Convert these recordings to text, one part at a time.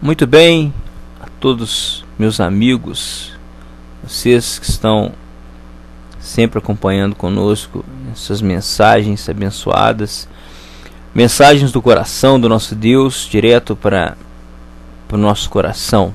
Muito bem, a todos meus amigos, vocês que estão sempre acompanhando conosco essas mensagens abençoadas, mensagens do coração do nosso Deus, direto para o nosso coração.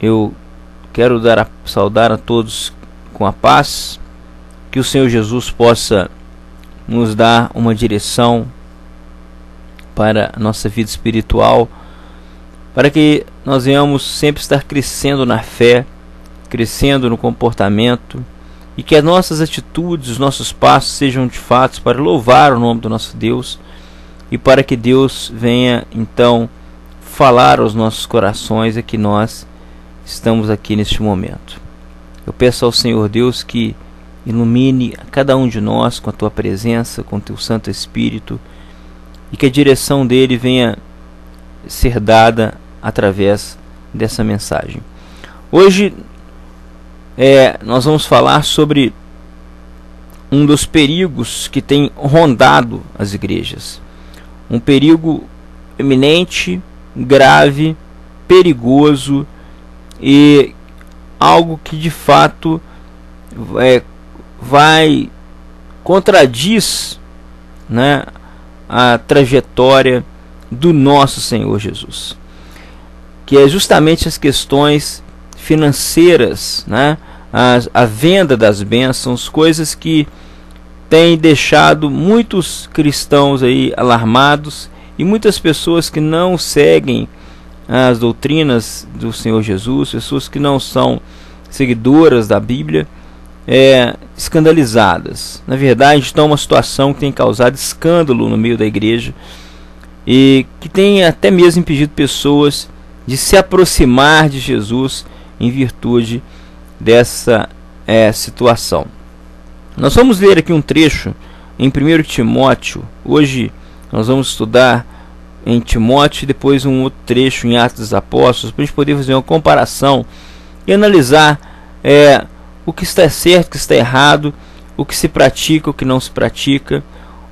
Eu quero saudar a todos com a paz, que o Senhor Jesus possa nos dar uma direção para a nossa vida espiritual, para que nós venhamos sempre estar crescendo na fé, crescendo no comportamento, e que as nossas atitudes, os nossos passos sejam de fato para louvar o nome do nosso Deus, e para que Deus venha então falar aos nossos corações e que nós estamos aqui neste momento. Eu peço ao Senhor Deus que ilumine a cada um de nós com a Tua presença, com o Teu Santo Espírito, e que a direção dele venha ser dada através dessa mensagem. Hoje nós vamos falar sobre um dos perigos que tem rondado as igrejas. Um perigo eminente, grave, perigoso e algo que de fato contradiz, né, a trajetória do nosso Senhor Jesus, que é justamente as questões financeiras, né, a venda das bênçãos, coisas que têm deixado muitos cristãos aí alarmados, e muitas pessoas que não seguem as doutrinas do Senhor Jesus, pessoas que não são seguidoras da Bíblia, escandalizadas. Na verdade, está uma situação que tem causado escândalo no meio da igreja e que tem até mesmo impedido pessoas de se aproximar de Jesus em virtude dessa situação. Nós vamos ler aqui um trecho em 1 Timóteo. Hoje nós vamos estudar em Timóteo e depois um outro trecho em Atos dos Apóstolos, para a gente poder fazer uma comparação e analisar o que está certo, o que está errado, o que se pratica, o que não se pratica,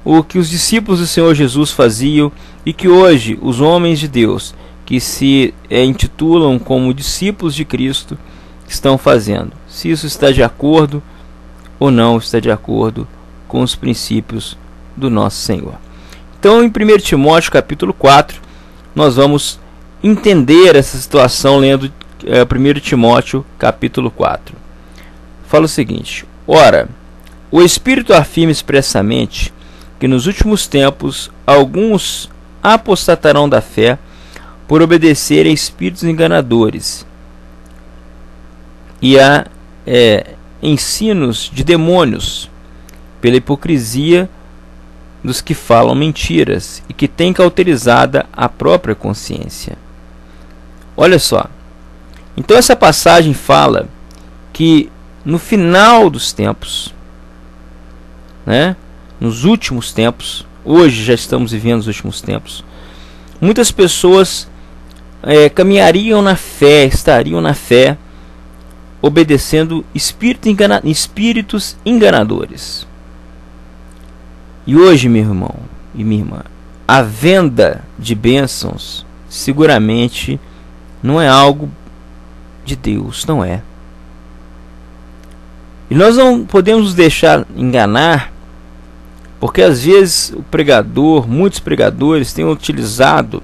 o que os discípulos do Senhor Jesus faziam e que hoje os homens de Deus que se intitulam como discípulos de Cristo estão fazendo. Se isso está de acordo ou não está de acordo com os princípios do nosso Senhor. Então, em 1 Timóteo capítulo 4, nós vamos entender essa situação lendo 1 Timóteo capítulo 4. Fala o seguinte: ora, o Espírito afirma expressamente que nos últimos tempos alguns apostatarão da fé por obedecerem a espíritos enganadores e a ensinos de demônios, pela hipocrisia dos que falam mentiras e que têm cauterizada a própria consciência. Olha só. Então essa passagem fala que no final dos tempos, né, nos últimos tempos, hoje já estamos vivendo os últimos tempos, muitas pessoas caminhariam na fé, estariam na fé, obedecendo espíritos enganadores. E hoje, meu irmão e minha irmã, a venda de bênçãos seguramente não é algo de Deus, não é. E nós não podemos nos deixar enganar, porque às vezes o pregador, muitos pregadores têm utilizado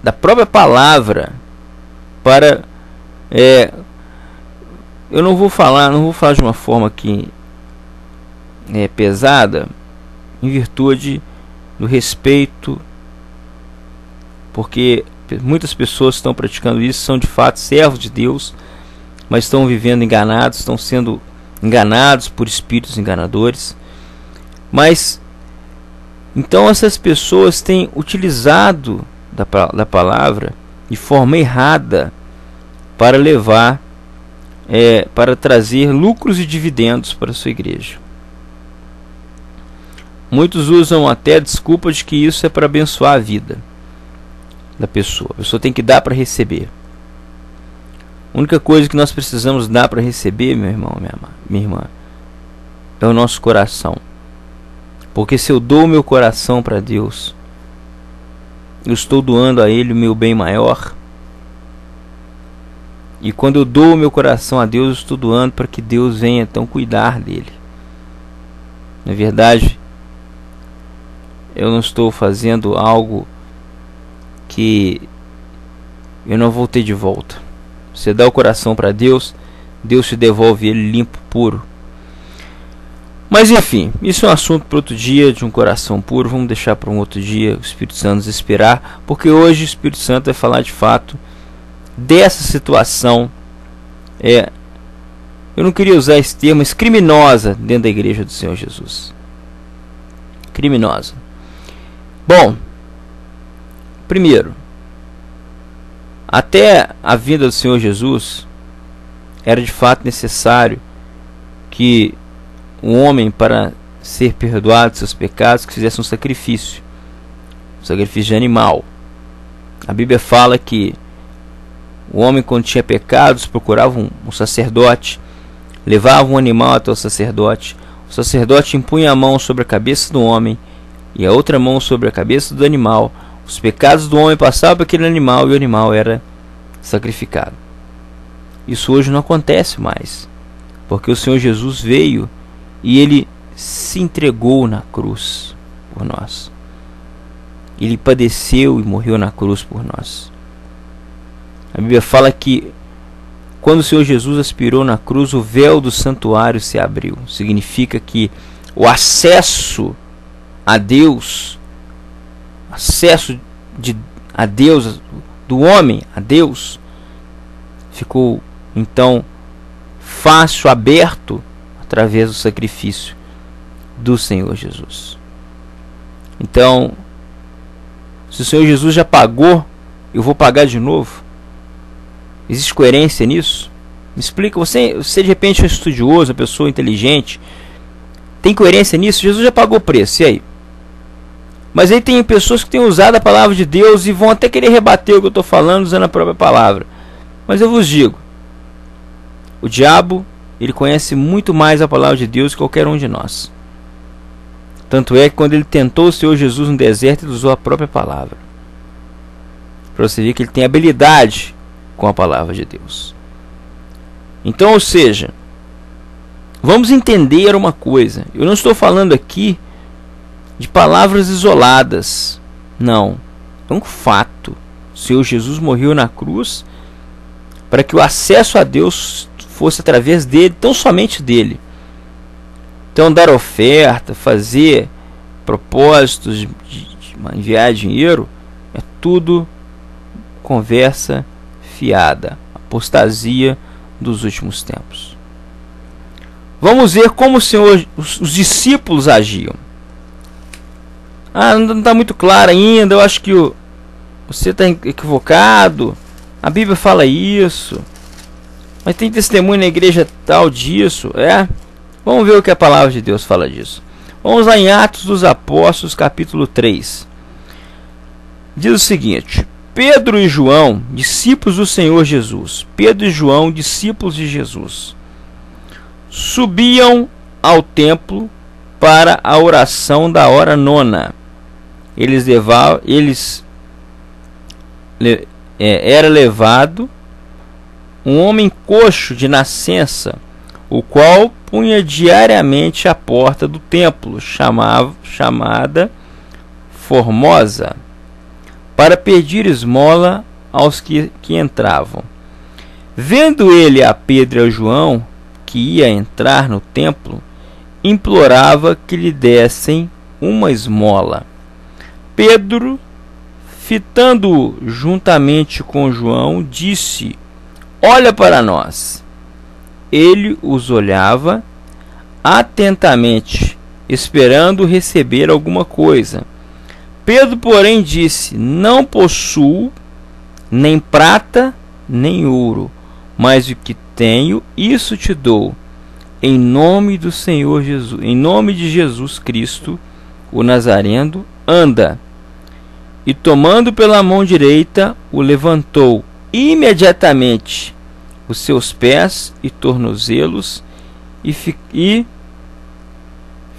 da própria palavra para eu não vou falar de uma forma que pesada, em virtude do respeito, porque muitas pessoas estão praticando isso, são de fato servos de Deus, mas estão vivendo enganados, estão sendo enganados por espíritos enganadores. Mas então essas pessoas têm utilizado da palavra de forma errada para levar, para trazer lucros e dividendos para a sua igreja. Muitos usam até a desculpa de que isso é para abençoar a vida da pessoa. A pessoa tem que dar para receber. A única coisa que nós precisamos dar para receber, meu irmão, minha irmã, é o nosso coração. Porque se eu dou o meu coração para Deus, eu estou doando a Ele o meu bem maior. E quando eu dou o meu coração a Deus, eu estou doando para que Deus venha então cuidar dele. Na verdade, eu não estou fazendo algo que eu não vou ter de volta. Você dá o coração para Deus, Deus te devolve ele limpo, puro. Mas enfim, isso é um assunto para outro dia, de um coração puro. Vamos deixar para um outro dia, o Espírito Santo nos esperar, porque hoje o Espírito Santo vai falar de fato dessa situação, eu não queria usar esse termo, mas criminosa dentro da igreja do Senhor Jesus. Criminosa. Bom, primeiro, até a vinda do Senhor Jesus, era de fato necessário que um homem, para ser perdoado de seus pecados, que fizesse um sacrifício de animal. A Bíblia fala que o homem, quando tinha pecados, procurava um sacerdote, levava um animal até o sacerdote impunha a mão sobre a cabeça do homem e a outra mão sobre a cabeça do animal. Os pecados do homem passavam para aquele animal e o animal era sacrificado. Isso hoje não acontece mais, porque o Senhor Jesus veio e Ele se entregou na cruz por nós. Ele padeceu e morreu na cruz por nós. A Bíblia fala que quando o Senhor Jesus aspirou na cruz, o véu do santuário se abriu. Significa que o acesso a Deus, a Deus, do homem a Deus, ficou então fácil, aberto, através do sacrifício do Senhor Jesus. Então, se o Senhor Jesus já pagou, eu vou pagar de novo? Existe coerência nisso? Me explica. Você de repente é um estudioso, uma pessoa inteligente, tem coerência nisso? Jesus já pagou o preço, e aí? Mas aí tem pessoas que têm usado a palavra de Deus e vão até querer rebater o que eu estou falando usando a própria palavra. Mas eu vos digo, o diabo, ele conhece muito mais a palavra de Deus que qualquer um de nós. Tanto é que quando ele tentou o Senhor Jesus no deserto, ele usou a própria palavra. Para você ver que ele tem habilidade com a palavra de Deus. Então, ou seja, vamos entender uma coisa. Eu não estou falando aqui de palavras isoladas. Não. É um fato. O Senhor Jesus morreu na cruz para que o acesso a Deus fosse através dele, tão somente dele. Então, dar oferta, fazer propósitos de enviar dinheiro, é tudo conversa fiada, apostasia dos últimos tempos. Vamos ver como os discípulos agiam. Não está muito claro ainda, eu acho que você está equivocado, a Bíblia fala isso, mas tem testemunho na igreja tal disso, Vamos ver o que a palavra de Deus fala disso. Vamos lá em Atos dos Apóstolos, capítulo 3. Diz o seguinte: Pedro e João, discípulos do Senhor Jesus, Pedro e João, discípulos de Jesus, subiam ao templo para a oração da hora nona. Era levado um homem coxo de nascença, o qual punha diariamente à porta do templo, chamada Formosa, para pedir esmola aos que entravam. Vendo ele a Pedro e a João, que ia entrar no templo, implorava que lhe dessem uma esmola. Pedro, fitando-o juntamente com João, disse: Olha para nós. Ele os olhava atentamente, esperando receber alguma coisa. Pedro, porém, disse: Não possuo nem prata nem ouro, mas o que tenho, isso te dou. Em nome do Senhor Jesus, em nome de Jesus Cristo, o Nazareno, anda. E tomando pela mão direita, o levantou. Imediatamente os seus pés e tornozelos e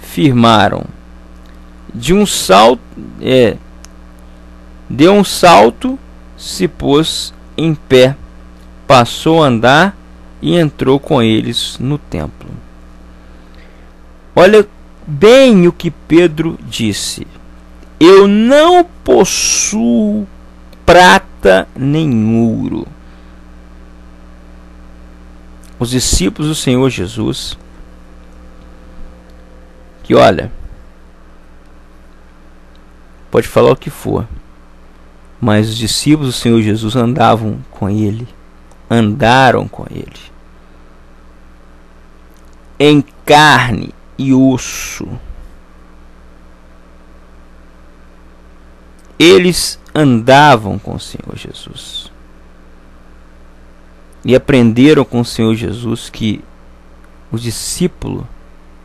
firmaram. De um salto, deu um salto, se pôs em pé, passou a andar e entrou com eles no templo. Olha bem o que Pedro disse: eu não possuo prata nem ouro. Os discípulos do Senhor Jesus, que olha, pode falar o que for, mas os discípulos do Senhor Jesus andavam com ele, andaram com ele, em carne e osso. Eles andavam com o Senhor Jesus e aprenderam com o Senhor Jesus que o discípulo,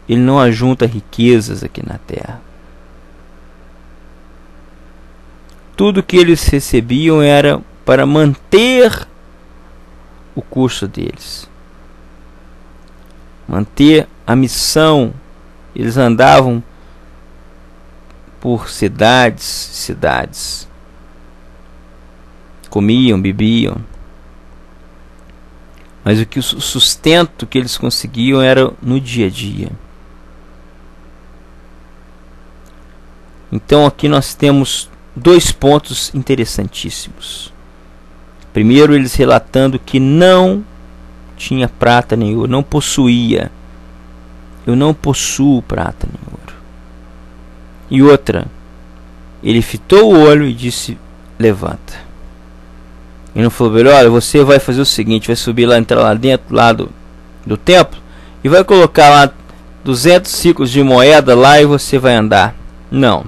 ele não ajunta riquezas aqui na terra. Tudo que eles recebiam era para manter o curso deles, manter a missão. Eles andavam por cidades, comiam, bebiam, mas o sustento que eles conseguiam era no dia a dia. Então aqui nós temos dois pontos interessantíssimos. Primeiro, eles relatando que não tinha prata nem ouro, não possuía. Eu não possuo prata nem ouro. E outra, ele fitou o olho e disse: levanta. E não falou: olha, você vai fazer o seguinte, vai subir lá, entrar lá dentro lá do templo e vai colocar lá 200 ciclos de moeda lá e você vai andar. Não.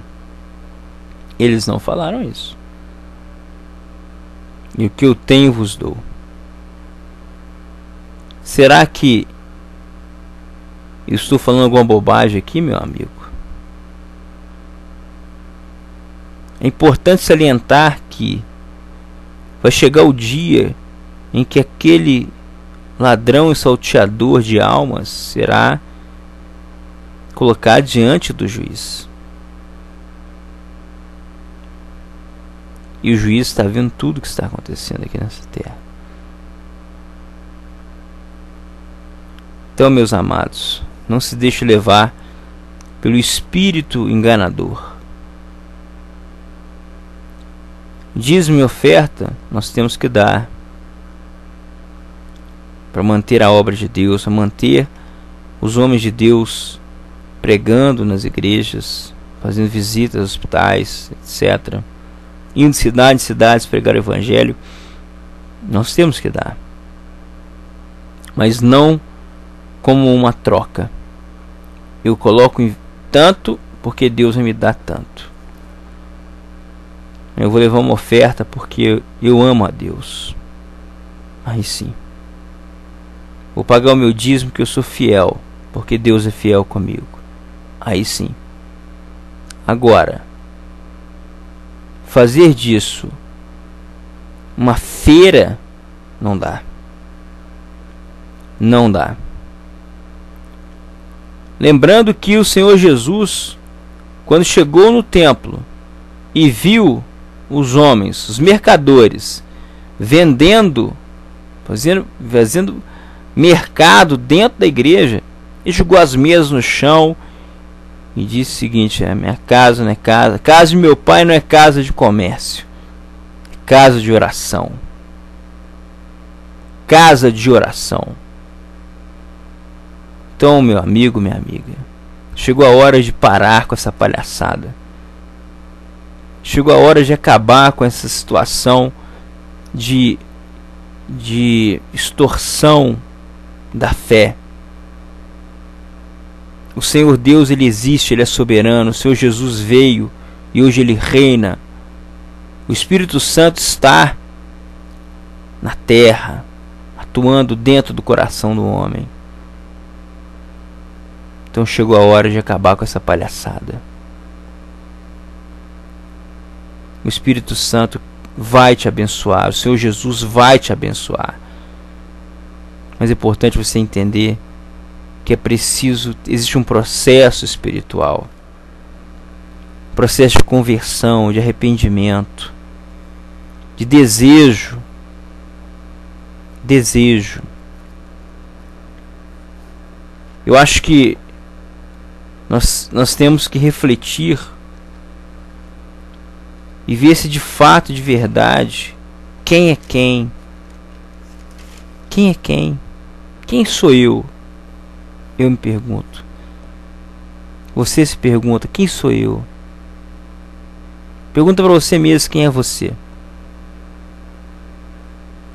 Eles não falaram isso. E o que eu tenho vos dou. Será que eu estou falando alguma bobagem aqui, meu amigo? É importante salientar que vai chegar o dia em que aquele ladrão e salteador de almas será colocado diante do juiz. E o juiz está vendo tudo que está acontecendo aqui nessa terra. Então, meus amados, não se deixe levar pelo espírito enganador. Dízimo e oferta nós temos que dar para manter a obra de Deus, para manter os homens de Deus pregando nas igrejas, fazendo visitas aos hospitais, etc. Indo de cidade em cidades pregar o evangelho. Nós temos que dar, mas não como uma troca. Eu coloco em tanto porque Deus vai me dar tanto. Eu vou levar uma oferta porque eu amo a Deus. Aí sim. Vou pagar o meu dízimo porque eu sou fiel, porque Deus é fiel comigo. Aí sim. Agora, fazer disso uma feira não dá. Não dá. Lembrando que o Senhor Jesus, quando chegou no templo e viu os homens, os mercadores, fazendo mercado dentro da igreja, ele jogou as mesas no chão e disse o seguinte: minha casa não é casa, casa de meu pai não é casa de comércio, é casa de oração. Casa de oração. Então, meu amigo, minha amiga, chegou a hora de parar com essa palhaçada. Chegou a hora de acabar com essa situação de extorsão da fé. O Senhor Deus, ele existe, ele é soberano. O Senhor Jesus veio e hoje ele reina. O Espírito Santo está na terra, atuando dentro do coração do homem. Então chegou a hora de acabar com essa palhaçada. O Espírito Santo vai te abençoar. O Senhor Jesus vai te abençoar. Mas é importante você entender que é preciso, existe um processo espiritual, processo de conversão, de arrependimento, de desejo. Desejo. Eu acho que nós temos que refletir e ver se de fato, de verdade, quem é quem. Quem é quem? Quem sou eu? Eu me pergunto. Você se pergunta, quem sou eu? Pergunta para você mesmo, quem é você?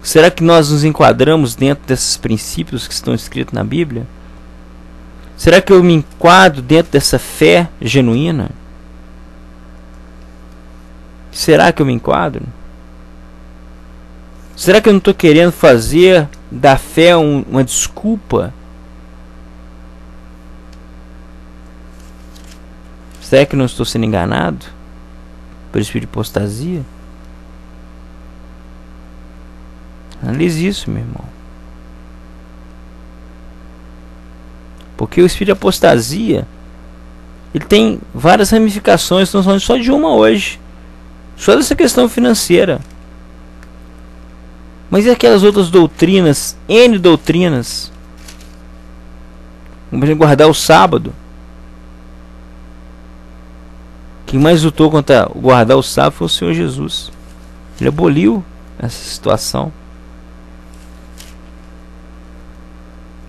Será que nós nos enquadramos dentro desses princípios que estão escritos na Bíblia? Será que eu me enquadro dentro dessa fé genuína? Será que eu me enquadro? Será que eu não estou querendo fazer da fé uma desculpa? Será que eu não estou sendo enganado pelo espírito de apostasia? Analise isso, meu irmão. Porque o espírito de apostasia, ele tem várias ramificações. Estamos falando só de uma hoje, só dessa questão financeira. Mas e aquelas outras doutrinas, N doutrinas? Vamos guardar o sábado. Quem mais lutou contra guardar o sábado foi o Senhor Jesus. Ele aboliu essa situação.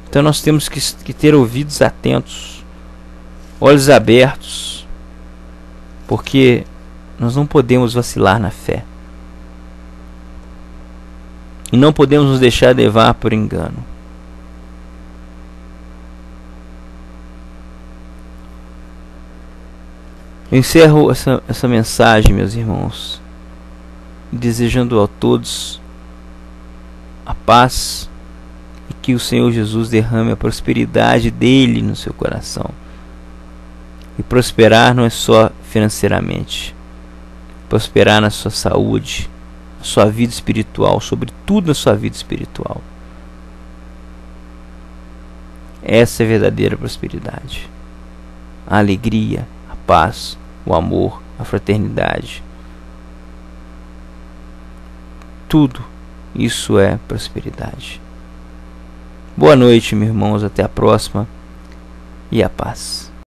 Então nós temos que ter ouvidos atentos, olhos abertos, porque nós não podemos vacilar na fé. E não podemos nos deixar levar por engano. Eu encerro essa mensagem, meus irmãos, desejando a todos a paz e que o Senhor Jesus derrame a prosperidade dele no seu coração. E prosperar não é só financeiramente, prosperar na sua saúde, na sua vida espiritual, sobretudo na sua vida espiritual. Essa é a verdadeira prosperidade. A alegria, a paz, o amor, a fraternidade. Tudo isso é prosperidade. Boa noite, meus irmãos. Até a próxima. E a paz.